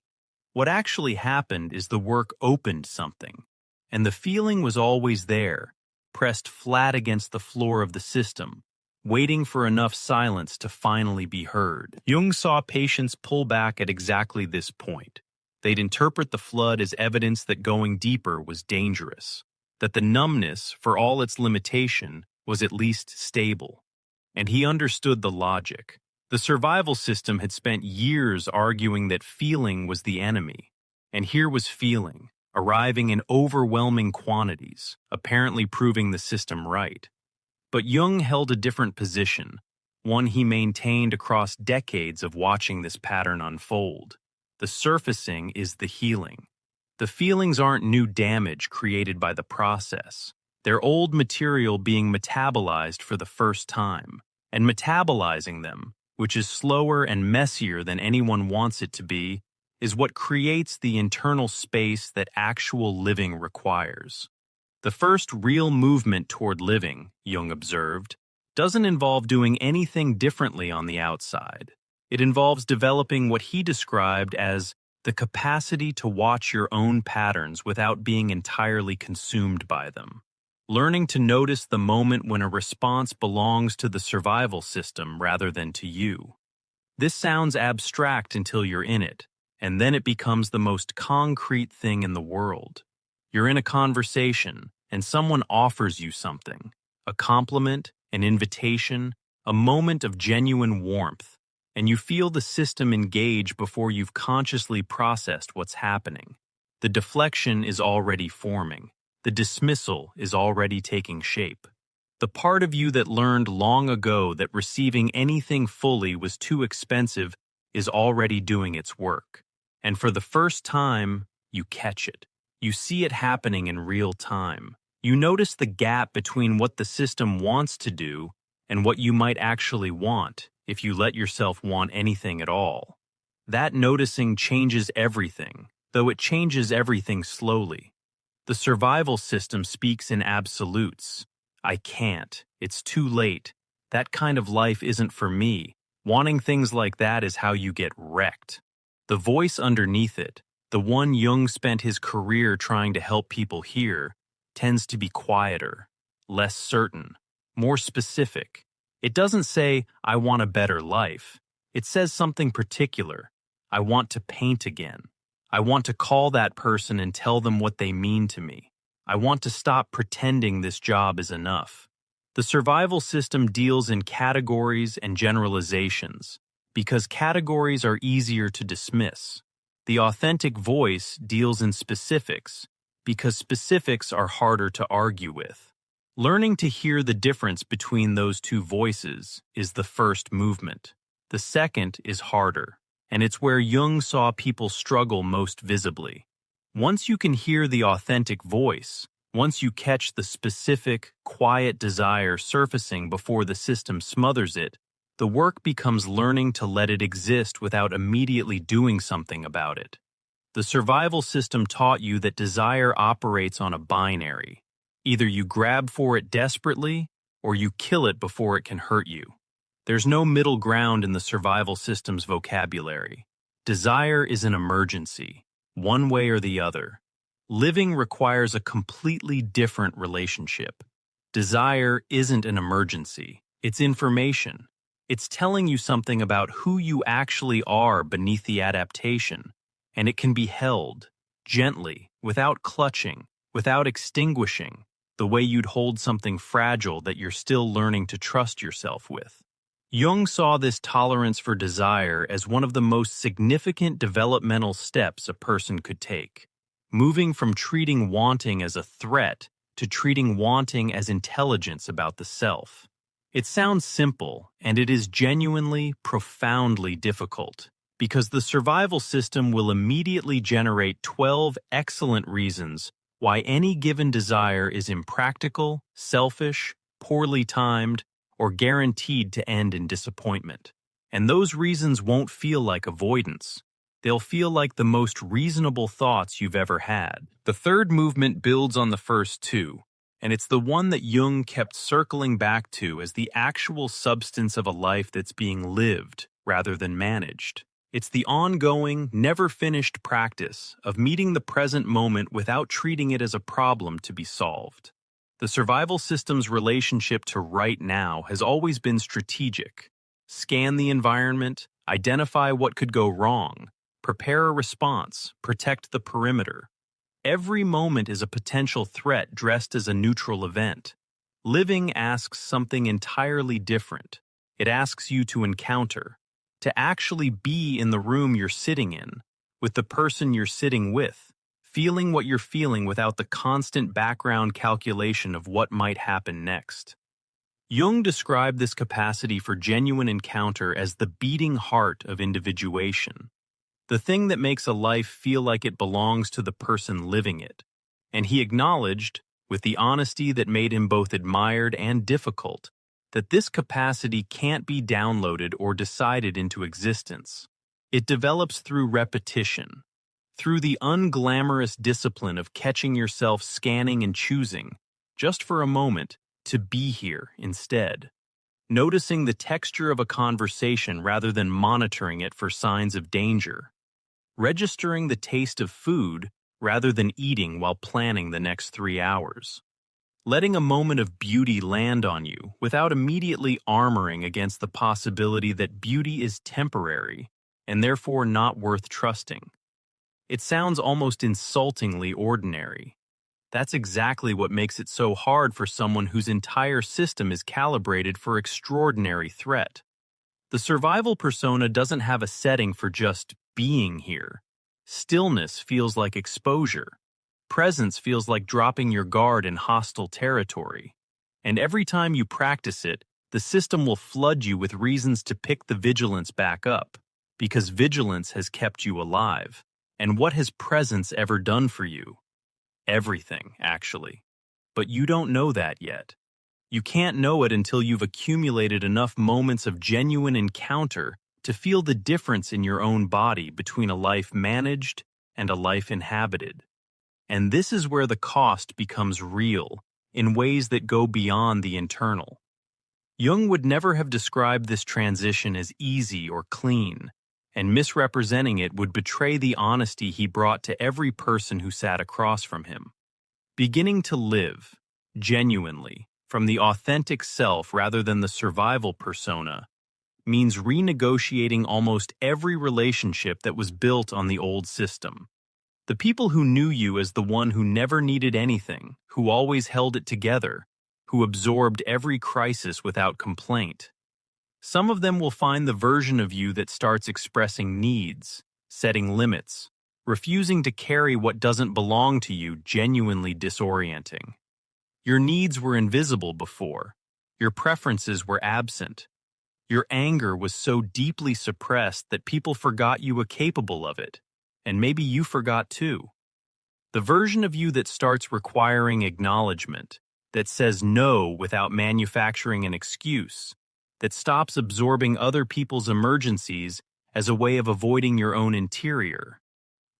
What actually happened is the work opened something, and the feeling was always there, pressed flat against the floor of the system, waiting for enough silence to finally be heard. Jung saw patients pull back at exactly this point. They'd interpret the flood as evidence that going deeper was dangerous, that the numbness, for all its limitation, was at least stable. And he understood the logic. The survival system had spent years arguing that feeling was the enemy, and here was feeling, arriving in overwhelming quantities, apparently proving the system right. But Jung held a different position, one he maintained across decades of watching this pattern unfold. The surfacing is the healing. The feelings aren't new damage created by the process. They're old material being metabolized for the first time, and metabolizing them, which is slower and messier than anyone wants it to be, is what creates the internal space that actual living requires. The first real movement toward living, Jung observed, doesn't involve doing anything differently on the outside. It involves developing what he described as the capacity to watch your own patterns without being entirely consumed by them. Learning to notice the moment when a response belongs to the survival system rather than to you. This sounds abstract until you're in it, and then it becomes the most concrete thing in the world. You're in a conversation, and someone offers you something, a compliment, an invitation, a moment of genuine warmth, and you feel the system engage before you've consciously processed what's happening. The deflection is already forming. The dismissal is already taking shape. The part of you that learned long ago that receiving anything fully was too expensive is already doing its work. And for the first time, you catch it. You see it happening in real time. You notice the gap between what the system wants to do and what you might actually want if you let yourself want anything at all. That noticing changes everything, though it changes everything slowly. The survival system speaks in absolutes. I can't. It's too late. That kind of life isn't for me. Wanting things like that is how you get wrecked. The voice underneath it, the one Jung spent his career trying to help people hear, tends to be quieter, less certain, more specific. It doesn't say, I want a better life. It says something particular. I want to paint again. I want to call that person and tell them what they mean to me. I want to stop pretending this job is enough. The survival system deals in categories and generalizations, because categories are easier to dismiss. The authentic voice deals in specifics, because specifics are harder to argue with. Learning to hear the difference between those two voices is the first movement. The second is harder, and it's where Jung saw people struggle most visibly. Once you can hear the authentic voice, Once you catch the specific, quiet desire surfacing before the system smothers it, the work becomes learning to let it exist without immediately doing something about it. The survival system taught you that desire operates on a binary. Either you grab for it desperately, or you kill it before it can hurt you. There's no middle ground in the survival system's vocabulary. Desire is an emergency, one way or the other. Living requires a completely different relationship. Desire isn't an emergency, it's information. It's telling you something about who you actually are beneath the adaptation, and it can be held, gently, without clutching, without extinguishing, the way you'd hold something fragile that you're still learning to trust yourself with. Jung saw this tolerance for desire as one of the most significant developmental steps a person could take, moving from treating wanting as a threat to treating wanting as intelligence about the self. It sounds simple, and it is genuinely, profoundly difficult, because the survival system will immediately generate 12 excellent reasons why any given desire is impractical, selfish, poorly timed, or guaranteed to end in disappointment. And those reasons won't feel like avoidance. They'll feel like the most reasonable thoughts you've ever had. The third movement builds on the first two, and it's the one that Jung kept circling back to as the actual substance of a life that's being lived rather than managed. It's the ongoing, never-finished practice of meeting the present moment without treating it as a problem to be solved. The survival system's relationship to right now has always been strategic. Scan the environment, identify what could go wrong, prepare a response, protect the perimeter. Every moment is a potential threat dressed as a neutral event. Living asks something entirely different. It asks you to encounter, to actually be in the room you're sitting in, with the person you're sitting with, feeling what you're feeling without the constant background calculation of what might happen next. Jung described this capacity for genuine encounter as the beating heart of individuation, the thing that makes a life feel like it belongs to the person living it. And he acknowledged, with the honesty that made him both admired and difficult, that this capacity can't be downloaded or decided into existence. It develops through repetition, through the unglamorous discipline of catching yourself scanning and choosing, just for a moment, to be here instead. Noticing the texture of a conversation rather than monitoring it for signs of danger. Registering the taste of food rather than eating while planning the next 3 hours. Letting a moment of beauty land on you without immediately armoring against the possibility that beauty is temporary and therefore not worth trusting. It sounds almost insultingly ordinary. That's exactly what makes it so hard for someone whose entire system is calibrated for extraordinary threat. The survival persona doesn't have a setting for just being here. Stillness feels like exposure. Presence feels like dropping your guard in hostile territory. And every time you practice it, the system will flood you with reasons to pick the vigilance back up, because vigilance has kept you alive. And what has presence ever done for you? Everything, actually. But you don't know that yet. You can't know it until you've accumulated enough moments of genuine encounter to feel the difference in your own body between a life managed and a life inhabited. And this is where the cost becomes real, in ways that go beyond the internal. Jung would never have described this transition as easy or clean, and misrepresenting it would betray the honesty he brought to every person who sat across from him. Beginning to live, genuinely, from the authentic self rather than the survival persona, means renegotiating almost every relationship that was built on the old system. The people who knew you as the one who never needed anything, who always held it together, who absorbed every crisis without complaint. Some of them will find the version of you that starts expressing needs, setting limits, refusing to carry what doesn't belong to you genuinely disorienting. Your needs were invisible before. Your preferences were absent. Your anger was so deeply suppressed that people forgot you were capable of it, and maybe you forgot too. The version of you that starts requiring acknowledgement, that says no without manufacturing an excuse, that stops absorbing other people's emergencies as a way of avoiding your own interior.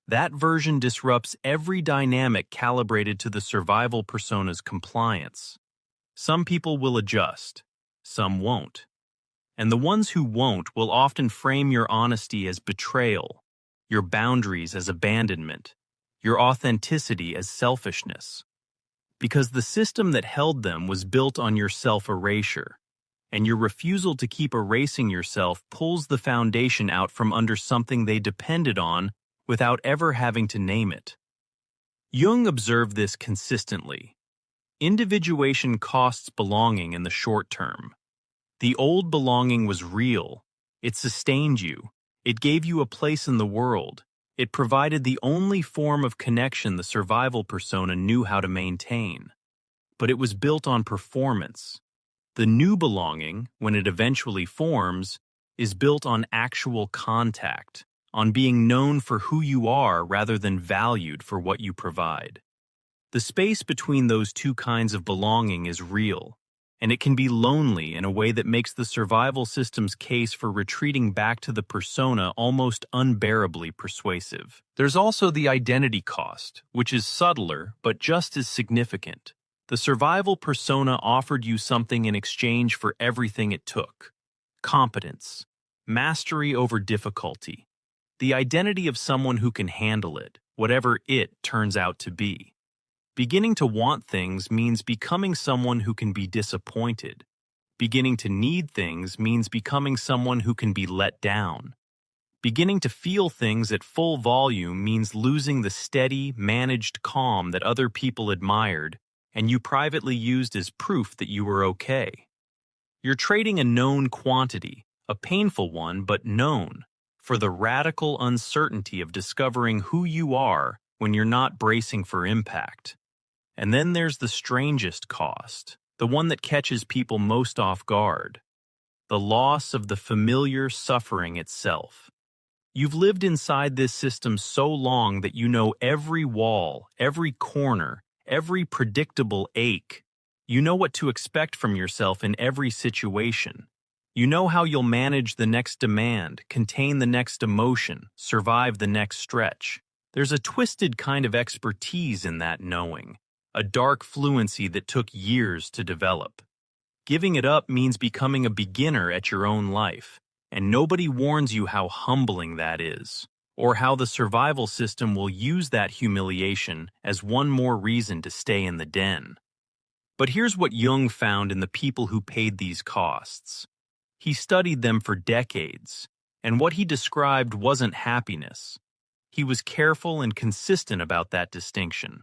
That version disrupts every dynamic calibrated to the survival persona's compliance. Some people will adjust, some won't. And the ones who won't will often frame your honesty as betrayal, your boundaries as abandonment, your authenticity as selfishness. Because the system that held them was built on your self-erasure, and your refusal to keep erasing yourself pulls the foundation out from under something they depended on without ever having to name it. Jung observed this consistently. Individuation costs belonging in the short term. The old belonging was real. It sustained you. It gave you a place in the world. It provided the only form of connection the survival persona knew how to maintain. But it was built on performance. The new belonging, when it eventually forms, is built on actual contact, on being known for who you are rather than valued for what you provide. The space between those two kinds of belonging is real, and it can be lonely in a way that makes the survival system's case for retreating back to the persona almost unbearably persuasive. There's also the identity cost, which is subtler but just as significant. The survival persona offered you something in exchange for everything it took: competence, mastery over difficulty, the identity of someone who can handle it, whatever it turns out to be. Beginning to want things means becoming someone who can be disappointed. Beginning to need things means becoming someone who can be let down. Beginning to feel things at full volume means losing the steady, managed calm that other people admired and you privately used as proof that you were okay. You're trading a known quantity, a painful one but known, for the radical uncertainty of discovering who you are when you're not bracing for impact. And then there's the strangest cost, the one that catches people most off guard: the loss of the familiar suffering itself. You've lived inside this system so long that you know every wall, every corner, every predictable ache. You know what to expect from yourself in every situation. You know how you'll manage the next demand, contain the next emotion, survive the next stretch. There's a twisted kind of expertise in that knowing, a dark fluency that took years to develop. Giving it up means becoming a beginner at your own life, and nobody warns you how humbling that is, or how the survival system will use that humiliation as one more reason to stay in the den. But here's what Jung found in the people who paid these costs. He studied them for decades, and what he described wasn't happiness. He was careful and consistent about that distinction.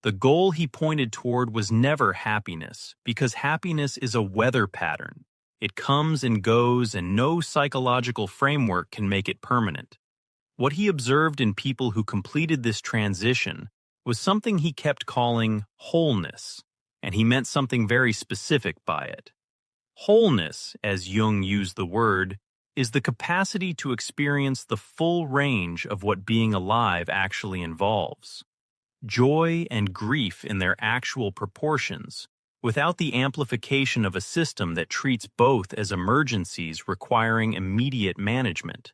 The goal he pointed toward was never happiness, because happiness is a weather pattern. It comes and goes, and no psychological framework can make it permanent. What he observed in people who completed this transition was something he kept calling wholeness, and he meant something very specific by it. Wholeness, as Jung used the word, is the capacity to experience the full range of what being alive actually involves. Joy and grief in their actual proportions, without the amplification of a system that treats both as emergencies requiring immediate management.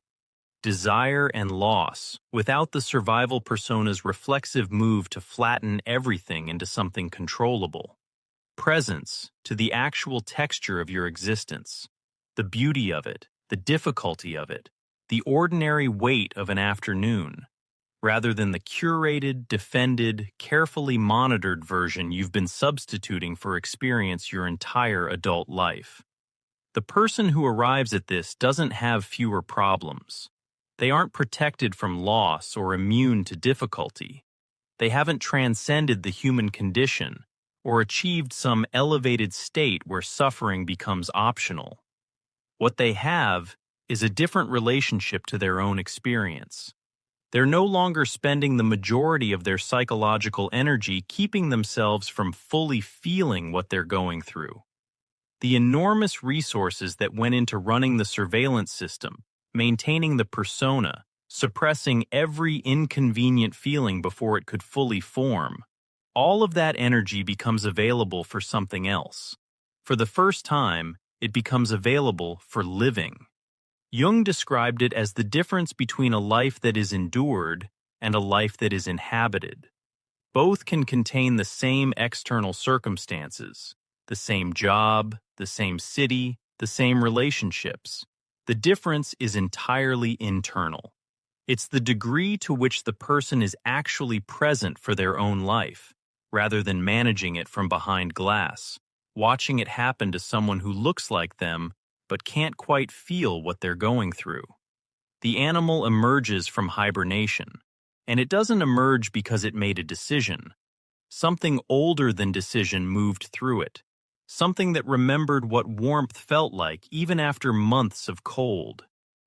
Desire and loss, without the survival persona's reflexive move to flatten everything into something controllable. Presence to the actual texture of your existence, the beauty of it, the difficulty of it, the ordinary weight of an afternoon, rather than the curated, defended, carefully monitored version you've been substituting for experience your entire adult life. The person who arrives at this doesn't have fewer problems. They aren't protected from loss or immune to difficulty. They haven't transcended the human condition or achieved some elevated state where suffering becomes optional. What they have is a different relationship to their own experience. They're no longer spending the majority of their psychological energy keeping themselves from fully feeling what they're going through. The enormous resources that went into running the surveillance system, maintaining the persona, suppressing every inconvenient feeling before it could fully form. All of that energy becomes available for something else. For the first time, it becomes available for living. Jung described it as the difference between a life that is endured and a life that is inhabited. Both can contain the same external circumstances, the same job, the same city, the same relationships. The difference is entirely internal. It's the degree to which the person is actually present for their own life, rather than managing it from behind glass, watching it happen to someone who looks like them but can't quite feel what they're going through. The animal emerges from hibernation, and it doesn't emerge because it made a decision. Something older than decision moved through it, something that remembered what warmth felt like even after months of cold,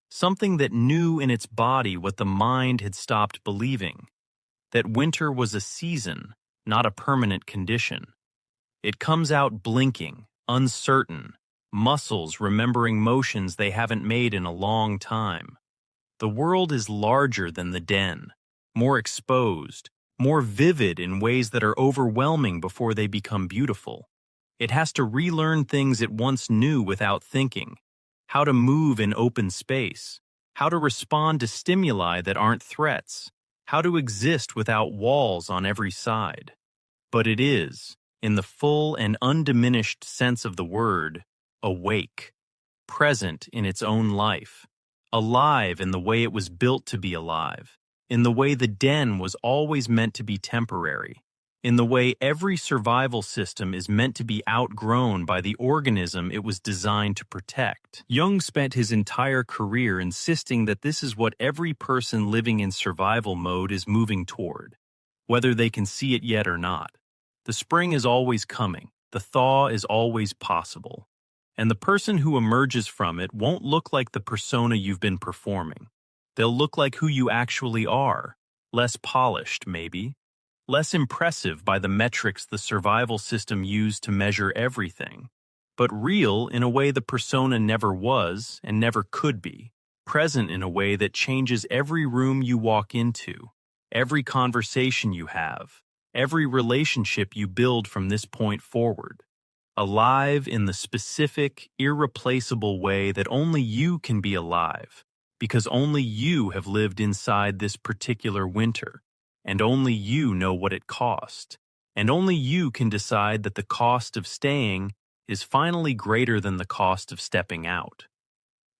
something that knew in its body what the mind had stopped believing, that winter was a season, not a permanent condition. It comes out blinking, uncertain, muscles remembering motions they haven't made in a long time. The world is larger than the den, more exposed, more vivid in ways that are overwhelming before they become beautiful. It has to relearn things it once knew without thinking, how to move in open space, how to respond to stimuli that aren't threats, how to exist without walls on every side. But it is, in the full and undiminished sense of the word, awake, present in its own life, alive in the way it was built to be alive, in the way the den was always meant to be temporary, in the way every survival system is meant to be outgrown by the organism it was designed to protect. Jung spent his entire career insisting that this is what every person living in survival mode is moving toward, whether they can see it yet or not. The spring is always coming, the thaw is always possible, and the person who emerges from it won't look like the persona you've been performing. They'll look like who you actually are, less polished, maybe, less impressive by the metrics the survival system used to measure everything, but real in a way the persona never was and never could be, present in a way that changes every room you walk into, every conversation you have, every relationship you build from this point forward. Alive in the specific, irreplaceable way that only you can be alive, because only you have lived inside this particular winter, and only you know what it cost, and only you can decide that the cost of staying is finally greater than the cost of stepping out.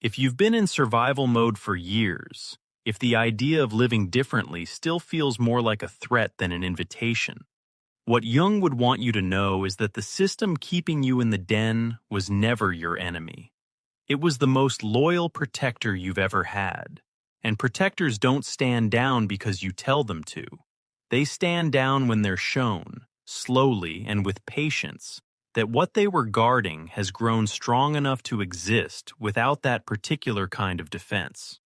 If you've been in survival mode for years, if the idea of living differently still feels more like a threat than an invitation, what Jung would want you to know is that the system keeping you in the den was never your enemy. It was the most loyal protector you've ever had. And protectors don't stand down because you tell them to. They stand down when they're shown, slowly and with patience, that what they were guarding has grown strong enough to exist without that particular kind of defense.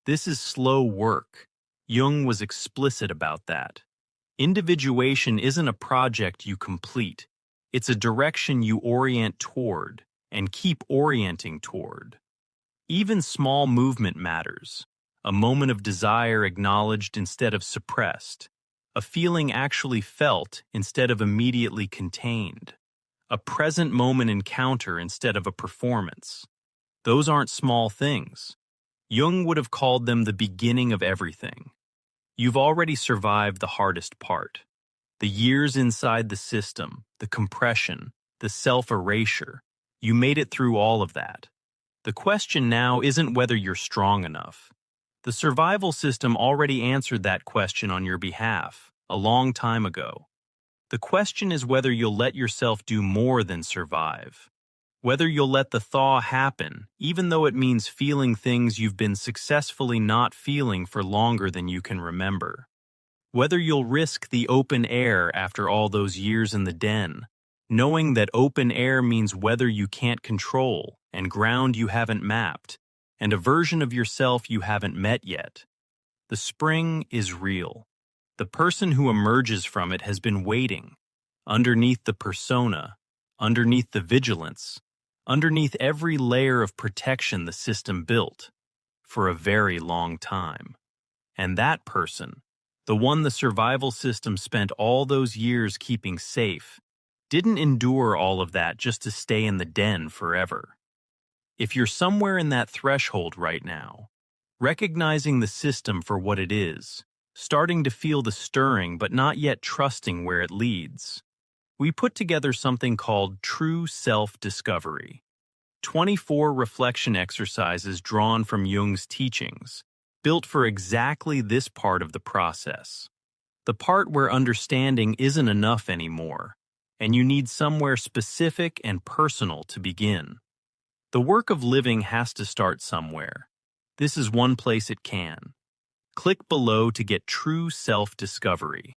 This is slow work. Jung was explicit about that. Individuation isn't a project you complete. It's a direction you orient toward and keep orienting toward. Even small movement matters. A moment of desire acknowledged instead of suppressed. A feeling actually felt instead of immediately contained. A present moment encounter instead of a performance. Those aren't small things. Jung would have called them the beginning of everything. You've already survived the hardest part. The years inside the system, the compression, the self-erasure. You made it through all of that. The question now isn't whether you're strong enough. The survival system already answered that question on your behalf, a long time ago. The question is whether you'll let yourself do more than survive. Whether you'll let the thaw happen, even though it means feeling things you've been successfully not feeling for longer than you can remember. Whether you'll risk the open air after all those years in the den, knowing that open air means weather you can't control and ground you haven't mapped, and a version of yourself you haven't met yet. The spring is real. The person who emerges from it has been waiting, underneath the persona, underneath the vigilance, underneath every layer of protection the system built. for a very long time. And that person, the one the survival system spent all those years keeping safe, didn't endure all of that just to stay in the den forever. If you're somewhere in that threshold right now, recognizing the system for what it is, starting to feel the stirring but not yet trusting where it leads, we put together something called True Self-Discovery. 24 reflection exercises drawn from Jung's teachings, built for exactly this part of the process. The part where understanding isn't enough anymore, and you need somewhere specific and personal to begin. The work of living has to start somewhere. This is one place it can. Click below to get True Self-Discovery.